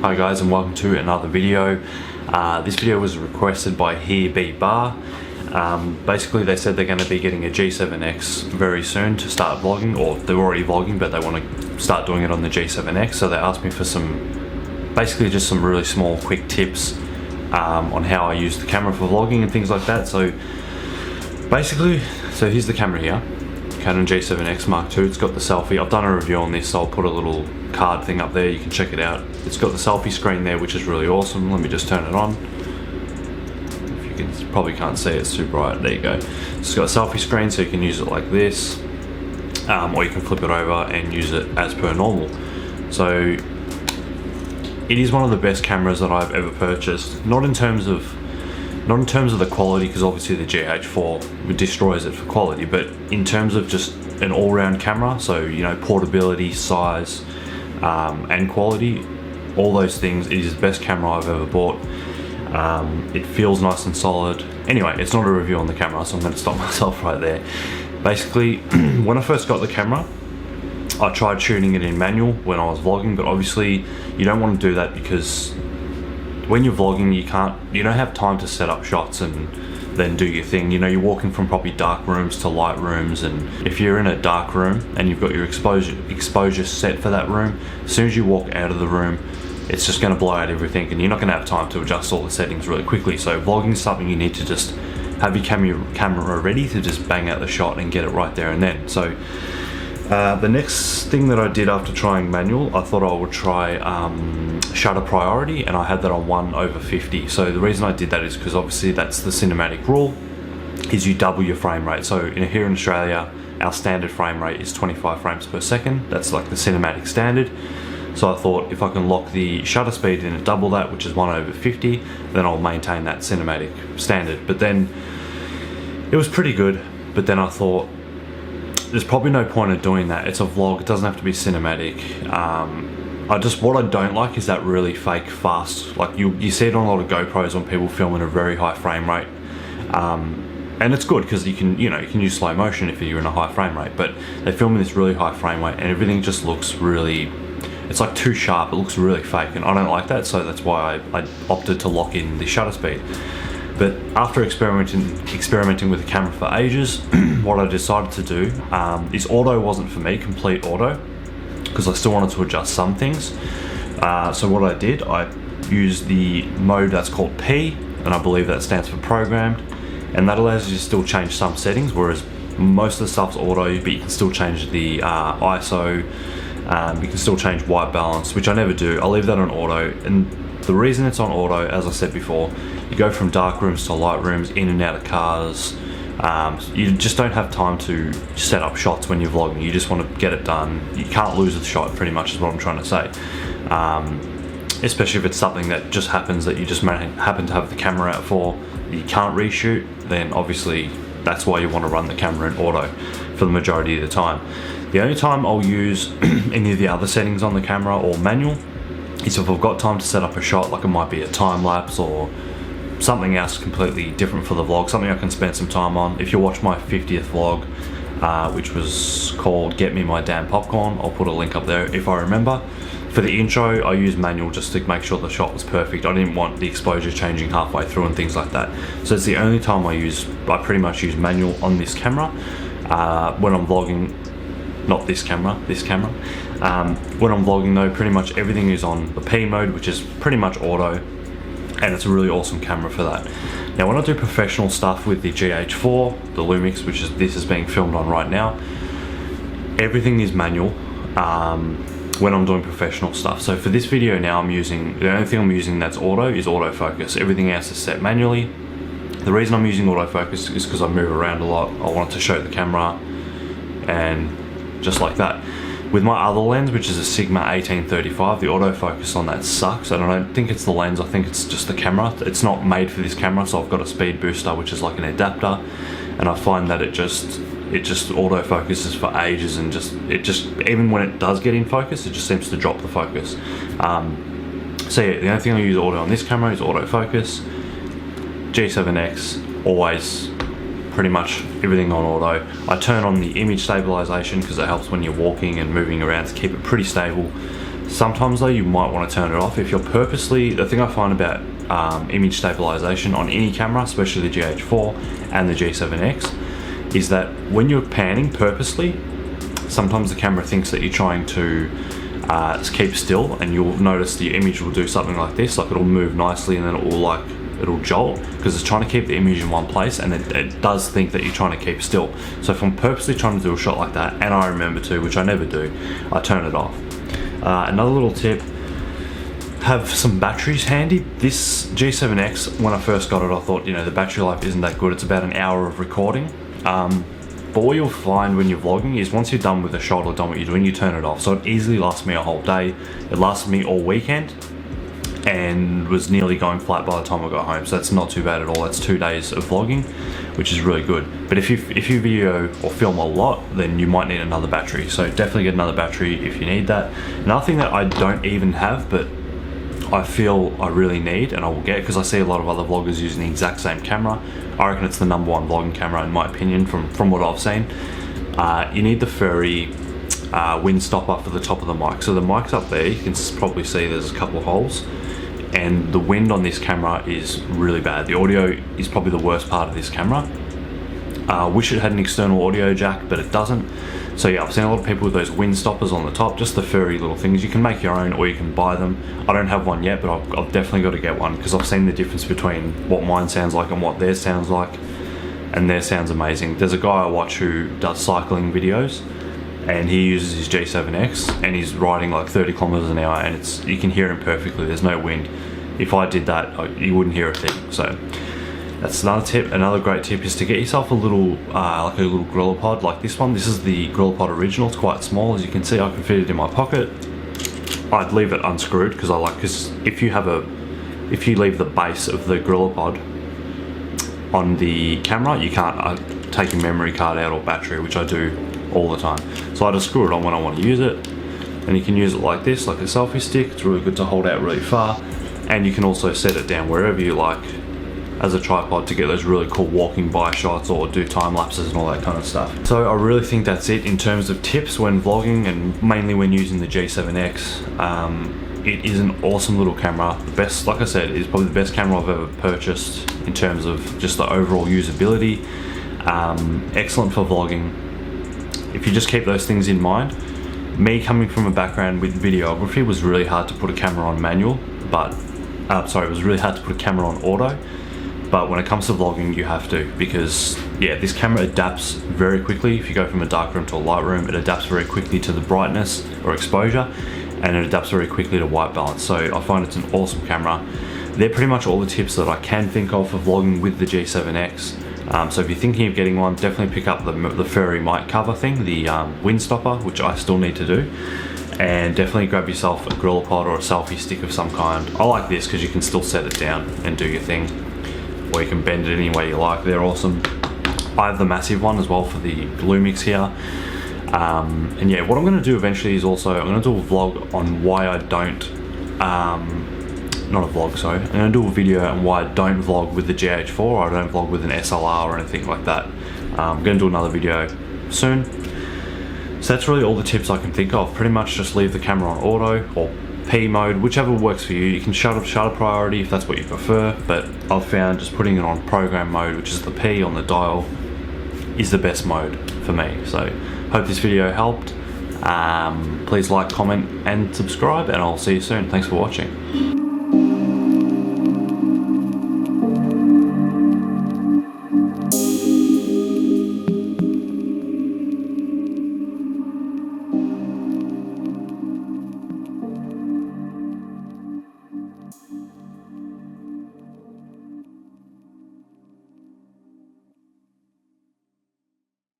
Hi guys, and welcome to another video. This video was requested by Here Be Bar. Basically they said they're going to be getting a G7X very soon to start vlogging, or they're already vlogging but they want to start doing it on the G7X, so they asked me for basically just some really small quick tips on how I use the camera for vlogging and things like that. So here's the camera here, Canon G7X Mark II. It's got the selfie. I've done a review on this, so I'll put a little card thing up there, you can check it out. It's got the selfie screen there, which is really awesome. Let me just turn it on. If you can, probably can't see it, it's too bright. There you go. It's got a selfie screen, so you can use it like this, or you can flip it over and use it as per normal. So it is one of the best cameras that I've ever purchased. Not in terms of the quality, because obviously the GH4 destroys it for quality, but in terms of just an all-round camera. So, you know, portability, size, and quality, all those things. It is the best camera I've ever bought. It feels nice and solid. Anyway, it's not a review on the camera, so I'm going to stop myself right there. Basically, when I first got the camera, I tried shooting it in manual when I was vlogging, but obviously you don't want to do that because when you're vlogging, you don't have time to set up shots and then do your thing. You know, you're walking from probably dark rooms to light rooms, and if you're in a dark room and you've got your exposure set for that room, as soon as you walk out of the room, it's just going to blow out everything, and you're not going to have time to adjust all the settings really quickly. So vlogging is something you need to just have your camera ready to just bang out the shot and get it right there and then. So the next thing that I did after trying manual, I thought I would try shutter priority, and I had that on 1/50. So the reason I did that is because obviously that's the cinematic rule, is you double your frame rate. So here in Australia, our standard frame rate is 25 frames per second. That's like the cinematic standard. So I thought if I can lock the shutter speed in at double that, which is 1/50, then I'll maintain that cinematic standard. But then it was pretty good, but then I thought there's probably no point of doing that. It's a vlog, it doesn't have to be cinematic. What I don't like is that really fake fast, like you see it on a lot of GoPros when people film at a very high frame rate. And it's good because you can use slow motion if you're in a high frame rate, but they film in this really high frame rate and everything just looks really, it's like too sharp, it looks really fake, and I don't like that, so that's why I opted to lock in the shutter speed. But after experimenting with the camera for ages, what I decided to do is auto wasn't for me, complete auto, because I still wanted to adjust some things. So what I did, I used the mode that's called P, and I believe that stands for programmed, and that allows you to still change some settings, whereas most of the stuff's auto, but you can still change the ISO, you can still change white balance, which I never do. I leave that on auto, and the reason it's on auto, as I said before, you go from dark rooms to light rooms, in and out of cars. You just don't have time to set up shots when you're vlogging. You just want to get it done. You can't lose the shot, pretty much is what I'm trying to say. Especially if it's something that just happens that you just happen to have the camera out for, you can't reshoot, then obviously that's why you want to run the camera in auto for the majority of the time. The only time I'll use any of the other settings on the camera or manual is if I've got time to set up a shot, like it might be a time lapse or something else completely different for the vlog, something I can spend some time on. If you watch my 50th vlog, which was called Get Me My Damn Popcorn, I'll put a link up there if I remember. For the intro, I used manual just to make sure the shot was perfect. I didn't want the exposure changing halfway through and things like that. So it's the only time I pretty much use manual on this camera. When I'm vlogging, not this camera, when I'm vlogging though, pretty much everything is on the P mode, which is pretty much auto, and it's a really awesome camera for that. Now when I do professional stuff with the GH4, the Lumix, which is this is being filmed on right now, everything is manual when I'm doing professional stuff. So for this video now, the only thing I'm using that's auto is autofocus. Everything else is set manually. The reason I'm using autofocus is because I move around a lot. I wanted to show the camera, and just like that. With my other lens, which is a Sigma 1835, the autofocus on that sucks, and I don't think it's the lens, I think it's just the camera. It's not made for this camera, so I've got a speed booster, which is like an adapter, and I find that it just autofocuses for ages, and even when it does get in focus, it just seems to drop the focus. So yeah, the only thing I use auto on this camera is autofocus. G7X, always pretty much everything on auto. I turn on the image stabilization because it helps when you're walking and moving around to keep it pretty stable. Sometimes though you might want to turn it off if you're purposely. The thing I find about image stabilization on any camera, especially the GH4 and the G7X, is that when you're panning purposely, sometimes the camera thinks that you're trying to keep still, and you'll notice the image will do something like this, like it'll move nicely and then it'll jolt, because it's trying to keep the image in one place, and it does think that you're trying to keep still. So if I'm purposely trying to do a shot like that, and I remember to, which I never do, I turn it off. Another little tip, have some batteries handy. This G7X, when I first got it, I thought, the battery life isn't that good. It's about an hour of recording. But what you'll find when you're vlogging is once you're done with a shot or done what you're doing, you turn it off. So it easily lasts me a whole day. It lasted me all weekend and was nearly going flat by the time I got home. So that's not too bad at all. That's 2 days of vlogging, which is really good. But if you video or film a lot, then you might need another battery. So definitely get another battery if you need that. Another thing that I don't even have, but I feel I really need, and I will get, because I see a lot of other vloggers using the exact same camera. I reckon it's the #1 vlogging camera in my opinion from what I've seen. You need the furry wind stopper for the top of the mic. So the mic's up there, you can probably see there's a couple of holes, and the wind on this camera is really bad. The audio is probably the worst part of this camera. Wish it had an external audio jack, but it doesn't. So yeah, I've seen a lot of people with those wind stoppers on the top, just the furry little things. You can make your own or you can buy them. I don't have one yet, but I've definitely got to get one, because I've seen the difference between what mine sounds like and what theirs sounds like, and theirs sounds amazing. There's a guy I watch who does cycling videos, and he uses his G7X, and he's riding like 30 kilometers an hour, and you can hear him perfectly. There's no wind. If I did that, you wouldn't hear a thing. So that's another tip. Another great tip is to get yourself a little like a little Gorilla Pod like this one. This is the Gorilla Pod original. It's quite small, as you can see. I can fit it in my pocket. I'd leave it unscrewed because if you leave the base of the Gorilla Pod on the camera, you can't take your memory card out or battery, which I do all the time. So I just screw it on when I want to use it, and you can use it like this, like a selfie stick. It's really good to hold out really far, and you can also set it down wherever you like as a tripod to get those really cool walking by shots or do time lapses and all that kind of stuff. So I really think that's it in terms of tips when vlogging, and mainly when using the G7X. It is an awesome little camera. The best, like I said, is probably the best camera I've ever purchased in terms of just the overall usability. Excellent for vlogging. If you just keep those things in mind. Me coming from a background with videography, it was really hard to put a camera on manual, but it was really hard to put a camera on auto. But when it comes to vlogging, you have to, because yeah, this camera adapts very quickly. If you go from a dark room to a light room, it adapts very quickly to the brightness or exposure, and it adapts very quickly to white balance. So I find it's an awesome camera. They're pretty much all the tips that I can think of for vlogging with the G7X. So if you're thinking of getting one, definitely pick up the furry mic cover thing, the wind stopper, which I still need to do. And definitely grab yourself a Gorilla Pod or a selfie stick of some kind. I like this because you can still set it down and do your thing, or you can bend it any way you like. They're awesome. I have the massive one as well for the Lumix here. And yeah, what I'm going to do eventually is also, I'm going to do a vlog on why I don't, not a vlog, sorry. I'm going to do a video on why I don't vlog with the GH4, or I don't vlog with an SLR or anything like that. I'm going to do another video soon. So that's really all the tips I can think of. Pretty much just leave the camera on auto or P mode, whichever works for you. You can shutter priority if that's what you prefer, but I've found just putting it on program mode, which is the P on the dial, is the best mode for me. So hope this video helped. Please like, comment and subscribe, and I'll see you soon. Thanks for watching.